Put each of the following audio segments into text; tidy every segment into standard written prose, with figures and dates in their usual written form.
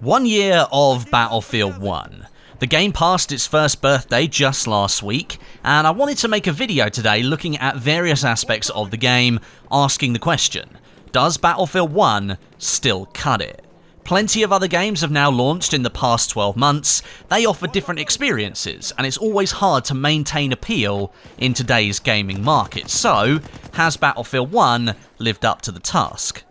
1 year of Battlefield 1. The game passed its first birthday just last week, and I wanted to make a video today looking at various aspects of the game, asking the question, does Battlefield 1 still cut it? Plenty of other games have now launched in the past 12 months, they offer different experiences, and it's always hard to maintain appeal in today's gaming market. So, has Battlefield 1 lived up to the task?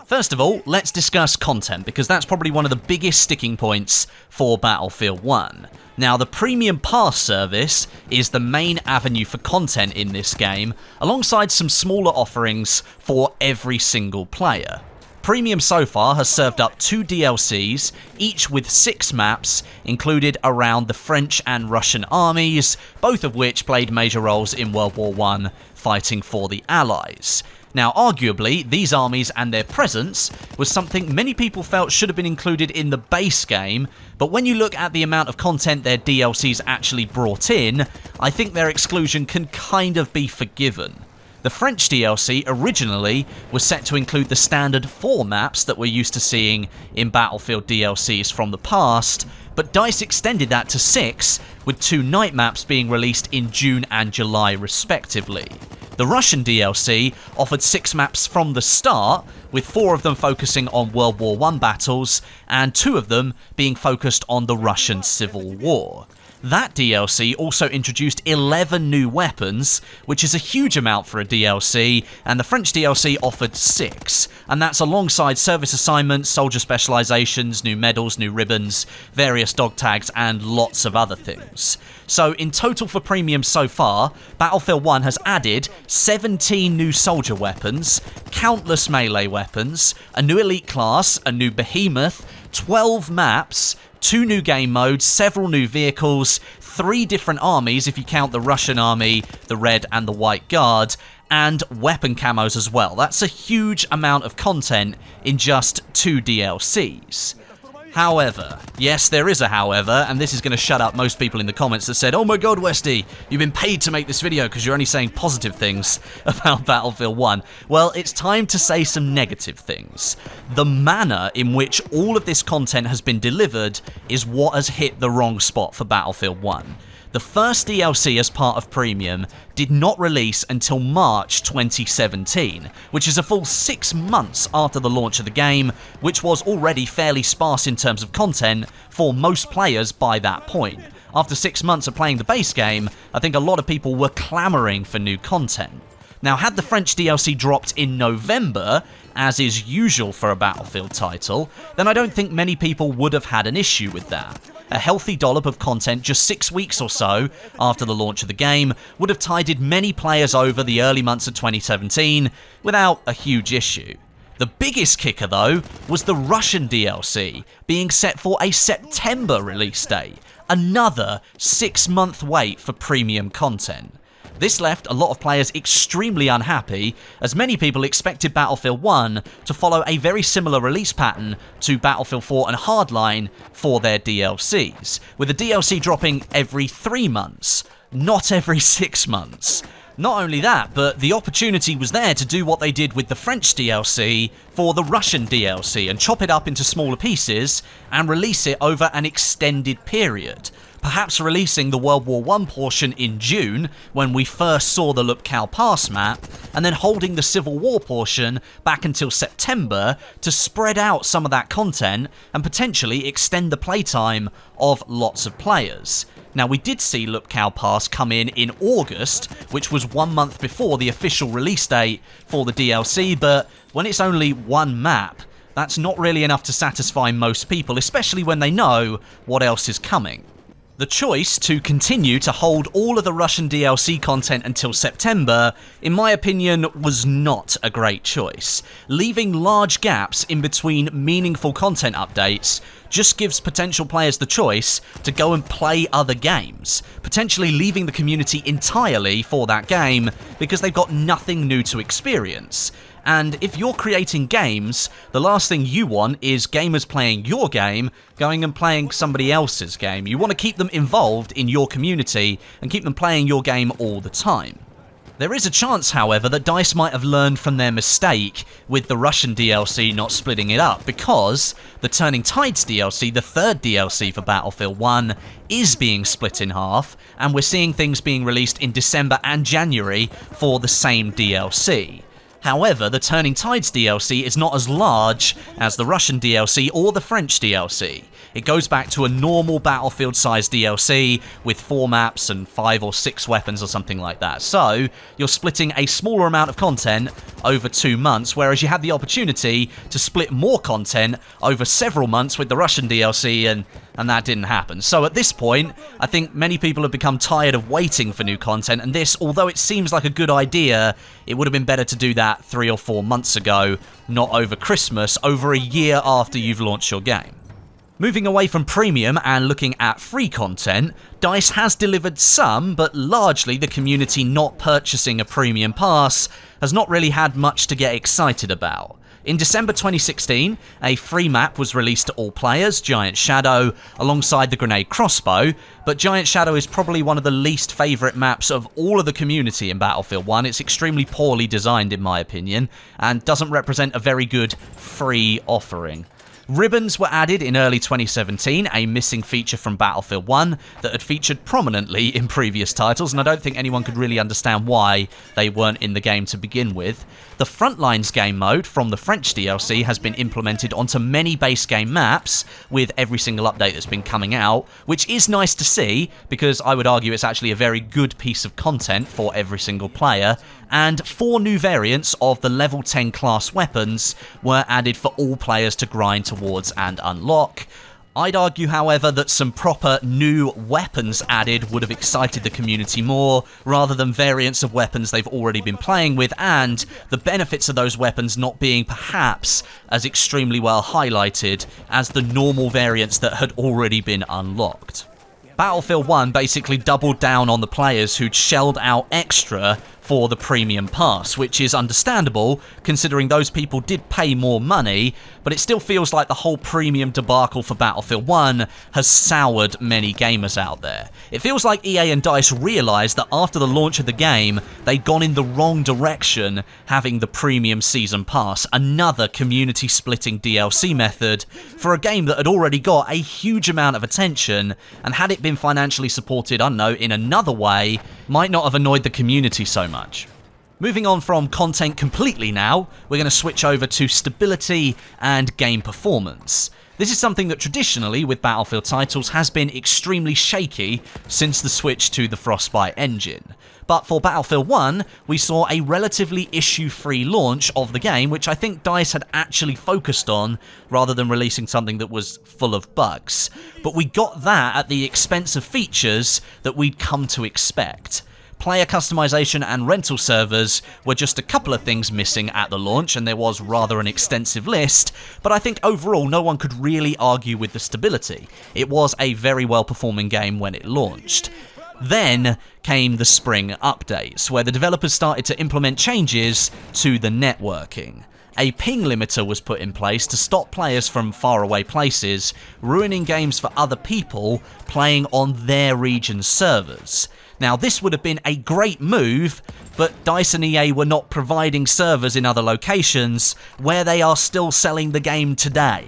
First of all, let's discuss content, because that's probably one of the biggest sticking points for Battlefield 1. Now, the Premium Pass service is the main avenue for content in this game, alongside some smaller offerings for every single player. Premium so far has served up 2 DLCs, each with 6 maps, included around the French and Russian armies, both of which played major roles in World War I, fighting for the Allies. Now, arguably, these armies and their presence was something many people felt should have been included in the base game, but when you look at the amount of content their DLCs actually brought in, I think their exclusion can kind of be forgiven. The French DLC originally was set to include the standard 4 maps that we're used to seeing in Battlefield DLCs from the past, but DICE extended that to 6, with 2 night maps being released in June and July respectively. The Russian DLC offered 6 maps from the start, with 4 of them focusing on World War I battles, and 2 of them being focused on the Russian Civil War. That DLC also introduced 11 new weapons, which is a huge amount for a DLC, and the French DLC offered 6, and that's alongside service assignments, soldier specializations, new medals, new ribbons, various dog tags, and lots of other things. So in total for Premium so far, Battlefield 1 has added 17 new soldier weapons, countless melee weapons, a new elite class, a new behemoth, 12 maps, 2 new game modes, several new vehicles, 3 different armies if you count the Russian army, the Red and the White Guard, and weapon camos as well. That's a huge amount of content in just 2 DLCs. However, yes, there is a however, and this is going to shut up most people in the comments that said, oh my god, Westie, you've been paid to make this video because you're only saying positive things about Battlefield 1. Well, it's time to say some negative things. The manner in which all of this content has been delivered is what has hit the wrong spot for Battlefield 1. The first DLC as part of Premium did not release until March 2017, which is a full 6 months after the launch of the game, which was already fairly sparse in terms of content for most players by that point. After 6 months of playing the base game, I think a lot of people were clamoring for new content. Now, had the French DLC dropped in November, as is usual for a Battlefield title, then I don't think many people would have had an issue with that. A healthy dollop of content just 6 weeks or so after the launch of the game would have tided many players over the early months of 2017 without a huge issue. The biggest kicker, though, was the Russian DLC being set for a September release date, another 6-month wait for premium content. This left a lot of players extremely unhappy, as many people expected Battlefield 1 to follow a very similar release pattern to Battlefield 4 and Hardline for their DLCs, with the DLC dropping every 3 months, not every 6 months. Not only that, but the opportunity was there to do what they did with the French DLC for the Russian DLC and chop it up into smaller pieces and release it over an extended period. Perhaps releasing the World War I portion in June, when we first saw the Lupkow Pass map, and then holding the Civil War portion back until September to spread out some of that content and potentially extend the playtime of lots of players. Now, we did see Lupkow Pass come in August, which was 1 month before the official release date for the DLC, but when it's only 1 map, that's not really enough to satisfy most people, especially when they know what else is coming. The choice to continue to hold all of the Russian DLC content until September, in my opinion, was not a great choice. Leaving large gaps in between meaningful content updates just gives potential players the choice to go and play other games, potentially leaving the community entirely for that game because they've got nothing new to experience. And if you're creating games, the last thing you want is gamers playing your game going and playing somebody else's game. You want to keep them involved in your community and keep them playing your game all the time. There is a chance, however, that DICE might have learned from their mistake with the Russian DLC not splitting it up, because the Turning Tides DLC, the third DLC for Battlefield 1, is being split in half, and we're seeing things being released in December and January for the same DLC. However, the Turning Tides DLC is not as large as the Russian DLC or the French DLC. It goes back to a normal Battlefield-sized DLC with 4 maps and 5 or 6 weapons or something like that. So, you're splitting a smaller amount of content over 2 months, whereas you had the opportunity to split more content over several months with the Russian DLC, and that didn't happen. So at this point, I think many people have become tired of waiting for new content, and this, although it seems like a good idea, it would have been better to do that 3 or 4 months ago, not over Christmas, over a year after you've launched your game. Moving away from premium and looking at free content, DICE has delivered some, but largely the community not purchasing a premium pass has not really had much to get excited about. In December 2016, a free map was released to all players, Giant Shadow, alongside the grenade crossbow, but Giant Shadow is probably one of the least favourite maps of all of the community in Battlefield 1. It's extremely poorly designed in my opinion, and doesn't represent a very good free offering. Ribbons were added in early 2017, a missing feature from Battlefield 1 that had featured prominently in previous titles, and I don't think anyone could really understand why they weren't in the game to begin with. The Frontlines game mode from the French DLC has been implemented onto many base game maps with every single update that's been coming out, which is nice to see, because I would argue it's actually a very good piece of content for every single player. And 4 new variants of the level 10 class weapons were added for all players to grind towards and unlock. I'd argue, however, that some proper new weapons added would have excited the community more, rather than variants of weapons they've already been playing with, and the benefits of those weapons not being perhaps as extremely well highlighted as the normal variants that had already been unlocked. Battlefield 1 basically doubled down on the players who'd shelled out extra for the premium pass, which is understandable considering those people did pay more money, but it still feels like the whole premium debacle for Battlefield 1 has soured many gamers out there. It feels like EA and DICE realised that after the launch of the game, they'd gone in the wrong direction having the premium season pass, another community-splitting DLC method for a game that had already got a huge amount of attention, and had it been financially supported, I don't know, in another way, might not have annoyed the community so much. Moving on from content completely now, we're going to switch over to stability and game performance. This is something that traditionally with Battlefield titles has been extremely shaky since the switch to the Frostbite engine. But for Battlefield 1, we saw a relatively issue-free launch of the game, which I think DICE had actually focused on, rather than releasing something that was full of bugs. But we got that at the expense of features that we'd come to expect. Player customization and rental servers were just a couple of things missing at the launch, and there was rather an extensive list, but I think overall no one could really argue with the stability. It was a very well-performing game when it launched. Then came the spring updates, where the developers started to implement changes to the networking. A ping limiter was put in place to stop players from faraway places ruining games for other people playing on their region's servers. Now, this would have been a great move, but DICE and EA were not providing servers in other locations where they are still selling the game today.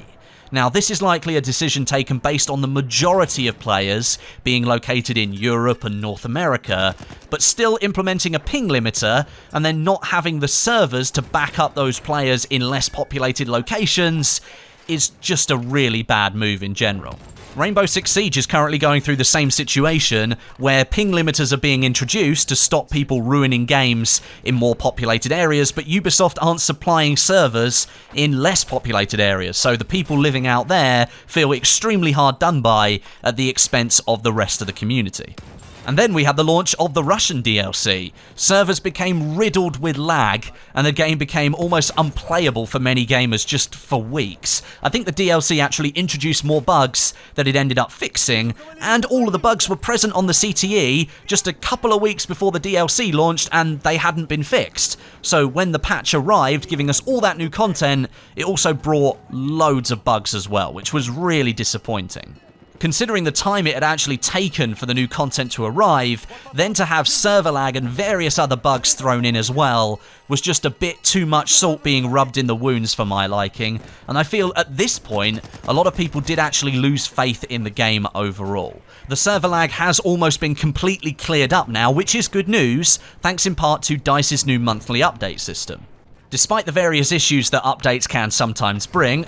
Now, this is likely a decision taken based on the majority of players being located in Europe and North America, but still implementing a ping limiter and then not having the servers to back up those players in less populated locations is just a really bad move in general. Rainbow Six Siege is currently going through the same situation, where ping limiters are being introduced to stop people ruining games in more populated areas, but Ubisoft aren't supplying servers in less populated areas, so the people living out there feel extremely hard done by at the expense of the rest of the community. And then we had the launch of the Russian DLC. Servers became riddled with lag, and the game became almost unplayable for many gamers just for weeks. I think the DLC actually introduced more bugs that it ended up fixing, and all of the bugs were present on the CTE just a couple of weeks before the DLC launched, and they hadn't been fixed. So when the patch arrived, giving us all that new content, it also brought loads of bugs as well, which was really disappointing. Considering the time it had actually taken for the new content to arrive, then to have server lag and various other bugs thrown in as well was just a bit too much salt being rubbed in the wounds for my liking, and I feel at this point, a lot of people did actually lose faith in the game overall. The server lag has almost been completely cleared up now, which is good news, thanks in part to DICE's new monthly update system. Despite the various issues that updates can sometimes bring,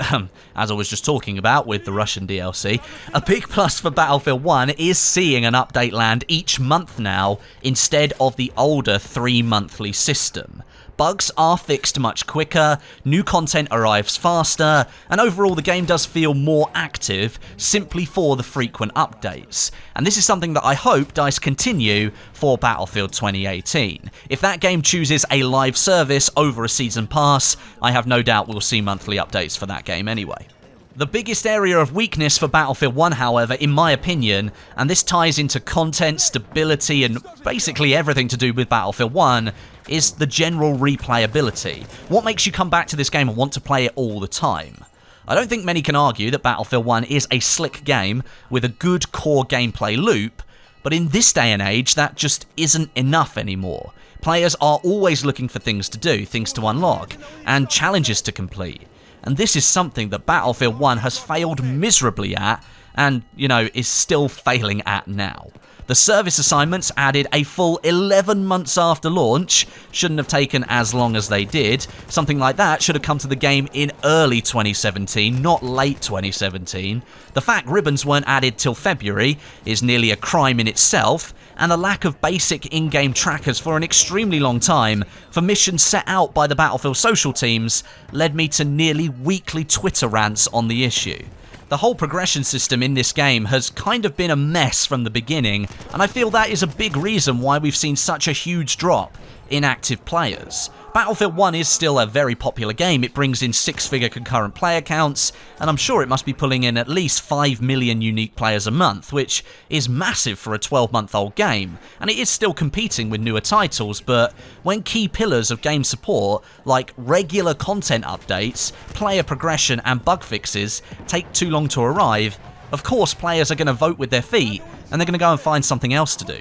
as I was just talking about with the Russian DLC, a big plus for Battlefield 1 is seeing an update land each month now, instead of the older 3-monthly system. Bugs are fixed much quicker, new content arrives faster, and overall the game does feel more active simply for the frequent updates. And this is something that I hope DICE continue for Battlefield 2018. If that game chooses a live service over a season pass, I have no doubt we'll see monthly updates for that game anyway. The biggest area of weakness for Battlefield 1, however, in my opinion, and this ties into content, stability, and basically everything to do with Battlefield 1, is the general replayability. What makes you come back to this game and want to play it all the time? I don't think many can argue that Battlefield 1 is a slick game with a good core gameplay loop, but in this day and age, that just isn't enough anymore. Players are always looking for things to do, things to unlock, and challenges to complete. And this is something that Battlefield 1 has failed miserably at, and, is still failing at now. The service assignments added a full 11 months after launch, shouldn't have taken as long as they did. Something like that should have come to the game in early 2017, not late 2017. The fact ribbons weren't added till February is nearly a crime in itself, and the lack of basic in-game trackers for an extremely long time for missions set out by the Battlefield social teams led me to nearly weekly Twitter rants on the issue. The whole progression system in this game has kind of been a mess from the beginning, and I feel that is a big reason why we've seen such a huge drop in active players. Battlefield 1 is still a very popular game. It brings in 6-figure concurrent player counts, and I'm sure it must be pulling in at least 5 million unique players a month, which is massive for a 12-month-old game, and it is still competing with newer titles, but when key pillars of game support, like regular content updates, player progression, and bug fixes, take too long to arrive, of course players are going to vote with their feet, and they're going to go and find something else to do.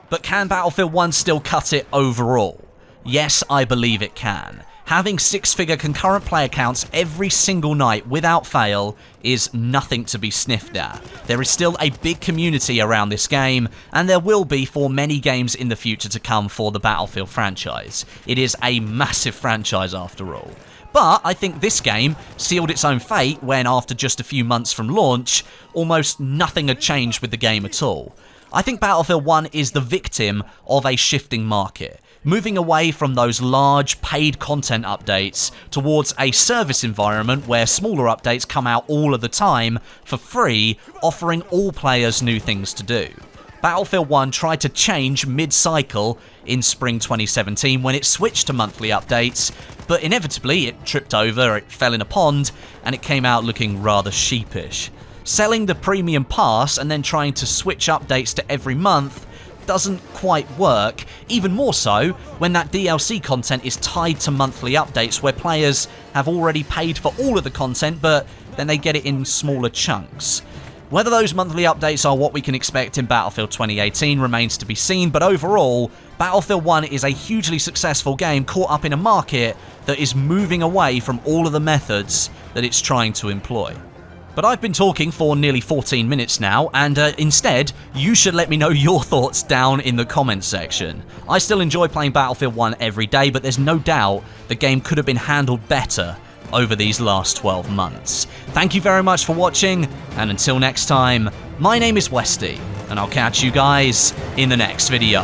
But can Battlefield 1 still cut it overall? Yes, I believe it can. Having 6-figure concurrent player counts every single night without fail is nothing to be sniffed at. There is still a big community around this game, and there will be for many games in the future to come for the Battlefield franchise. It is a massive franchise after all. But I think this game sealed its own fate when, after just a few months from launch, almost nothing had changed with the game at all. I think Battlefield 1 is the victim of a shifting market, moving away from those large paid content updates towards a service environment where smaller updates come out all of the time for free, offering all players new things to do. Battlefield 1 tried to change mid-cycle in spring 2017 when it switched to monthly updates, but inevitably it tripped over, it fell in a pond, and it came out looking rather sheepish. Selling the premium pass and then trying to switch updates to every month doesn't quite work, even more so when that DLC content is tied to monthly updates where players have already paid for all of the content, but then they get it in smaller chunks. Whether those monthly updates are what we can expect in Battlefield 2018 remains to be seen, but overall, Battlefield 1 is a hugely successful game caught up in a market that is moving away from all of the methods that it's trying to employ. But I've been talking for nearly 14 minutes now, and instead, you should let me know your thoughts down in the comments section. I still enjoy playing Battlefield 1 every day, but there's no doubt the game could have been handled better over these last 12 months. Thank you very much for watching, and until next time, my name is Westie, and I'll catch you guys in the next video.